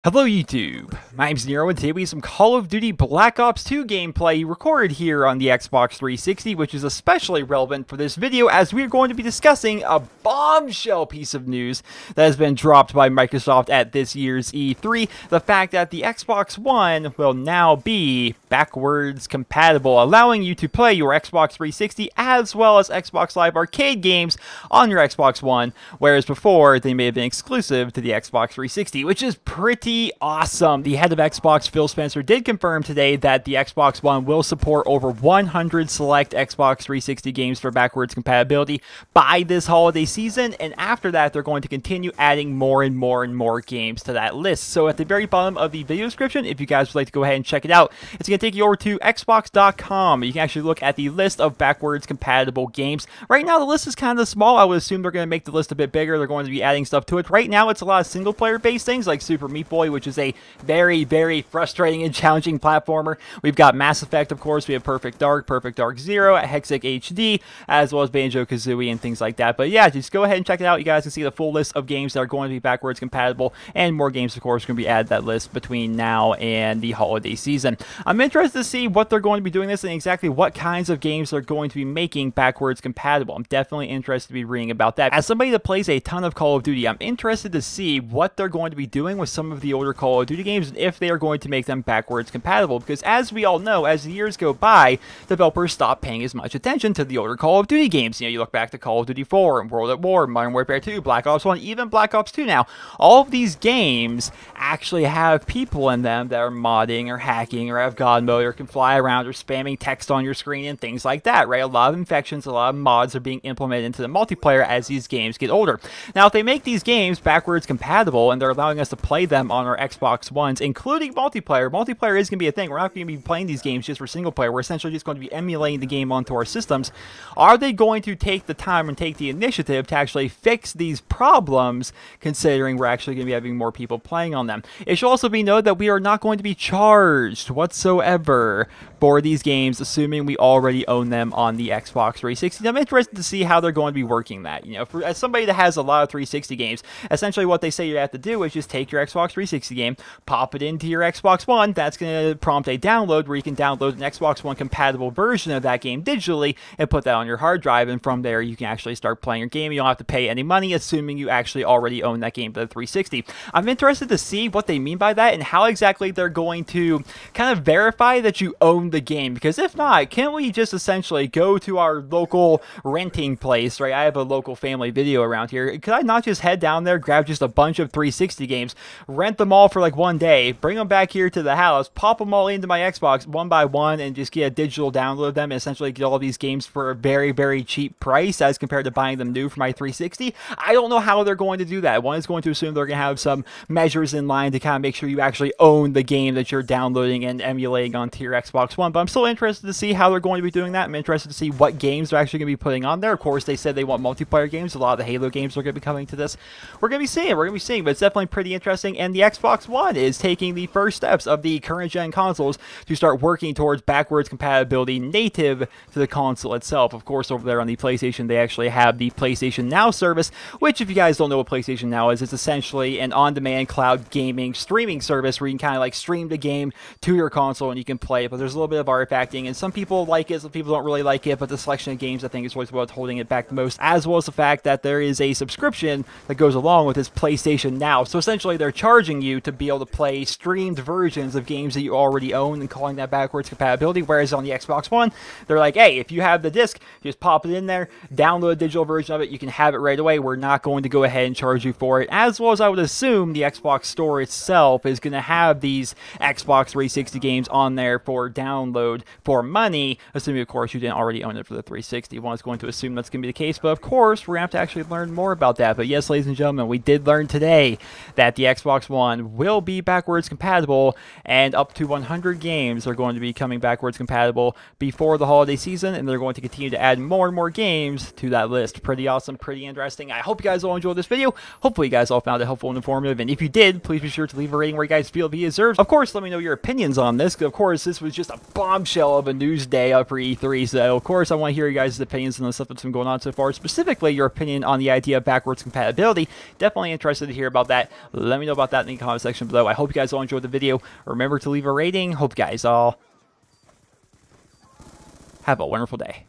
Hello YouTube, my name's Nero and today we have some Call of Duty Black Ops 2 gameplay recorded here on the Xbox 360, which is especially relevant for this video as we are going to be discussing a bombshell piece of news that has been dropped by Microsoft at this year's E3, the fact that the Xbox One will now be backwards compatible, allowing you to play your Xbox 360 as well as Xbox Live Arcade games on your Xbox One, whereas before they may have been exclusive to the Xbox 360, which is pretty awesome. The head of Xbox, Phil Spencer, did confirm today that the Xbox One will support over 100 select Xbox 360 games for backwards compatibility by this holiday season, and after that they're going to continue adding more and more games to that list. So at the very bottom of the video description, if you guys would like to go ahead and check it out, it's going to take you over to xbox.com. You can actually look at the list of backwards compatible games. Right now the list is kind of small. I would assume they're going to make the list a bit bigger. They're going to be adding stuff to it. Right now it's a lot of single player based things like Super Meat Boy, which is a very frustrating and challenging platformer. We've got Mass Effect, of course. We have Perfect Dark Zero, Hexic HD, as well as Banjo-Kazooie and things like that. But yeah, just go ahead and check it out. You guys can see the full list of games that are going to be backwards compatible, and more games, of course, are going to be added to that list between now and the holiday season. I'm interested to see what they're going to be doing this and exactly what kinds of games they're going to be making backwards compatible. I'm definitely interested to be reading about that. As somebody that plays a ton of Call of Duty, I'm interested to see what they're going to be doing with some of the older Call of Duty games and if they are going to make them backwards compatible, because as we all know, as the years go by, developers stop paying as much attention to the older Call of Duty games. You know, you look back to Call of Duty 4, World at War, Modern Warfare 2, Black Ops 1, even Black Ops 2 now. All of these games actually have people in them that are modding or hacking or have God mode or can fly around or spamming text on your screen and things like that, right? A lot of infections, a lot of mods are being implemented into the multiplayer as these games get older. Now, if they make these games backwards compatible and they're allowing us to play them on our Xbox Ones, including multiplayer is going to be a thing. We're not going to be playing these games just for single player. We're essentially just going to be emulating the game onto our systems. Are they going to take the time and take the initiative to actually fix these problems, considering we're actually going to be having more people playing on them? It should also be noted that we are not going to be charged whatsoever for these games, assuming we already own them on the Xbox 360. I'm interested to see how they're going to be working that. You know, as somebody that has a lot of 360 games, essentially what they say you have to do is just take your Xbox 360 game, pop it into your Xbox One. That's going to prompt a download where you can download an Xbox One compatible version of that game digitally and put that on your hard drive, and from there you can actually start playing your game. You don't have to pay any money, assuming you actually already own that game for the 360. I'm interested to see what they mean by that and how exactly they're going to kind of verify that you own the game, because if not, can't we just essentially go to our local renting place, right? I have a local family video around here. Could I not just head down there, grab just a bunch of 360 games, rent them all for like one day, bring them back here to the house, pop them all into my Xbox one by one, and just get a digital download of them and essentially get all these games for a very cheap price as compared to buying them new for my 360? I don't know how they're going to do that. One is going to assume they're going to have some measures in line to kind of make sure you actually own the game that you're downloading and emulating onto your Xbox One, but I'm still interested to see how they're going to be doing that. I'm interested to see what games they're actually going to be putting on there. Of course, they said they want multiplayer games. A lot of the Halo games are going to be coming to this. We're going to be seeing, but it's definitely pretty interesting, and the Xbox One is taking the first steps of the current gen consoles to start working towards backwards compatibility native to the console itself. Of course, over there on the PlayStation, they actually have the PlayStation Now service, which, if you guys don't know what PlayStation Now is, it's essentially an on-demand cloud gaming streaming service where you can kind of like stream the game to your console and you can play it, but there's a little bit of artifacting, and some people like it, some people don't really like it, but the selection of games, I think, is what's holding it back the most, as well as the fact that there is a subscription that goes along with this PlayStation Now. So essentially, they're charging you to be able to play streamed versions of games that you already own and calling that backwards compatibility, whereas on the Xbox One, they're like, hey, if you have the disc, just pop it in there, download a digital version of it, you can have it right away. We're not going to go ahead and charge you for it, as well as I would assume the Xbox Store itself is going to have these Xbox 360 games on there for download for money, assuming, of course, you didn't already own it for the 360. One is going to assume that's going to be the case, but of course, we're going to have to actually learn more about that. But yes, ladies and gentlemen, we did learn today that the Xbox One will be backwards backwards compatible, and up to 100 games are going to be coming backwards compatible before the holiday season, and they're going to continue to add more and more games to that list. Pretty awesome, pretty interesting. I hope you guys all enjoyed this video. Hopefully you guys all found it helpful and informative, and if you did, please be sure to leave a rating where you guys feel it deserves. Of course, let me know your opinions on this, because of course this was just a bombshell of a news day up for E3, so of course I want to hear you guys' opinions on the stuff that's been going on so far, specifically your opinion on the idea of backwards compatibility. Definitely interested to hear about that. Let me know about that in the comment section below. I hope you guys all enjoyed the video. Remember to leave a rating. Hope you guys all have a wonderful day.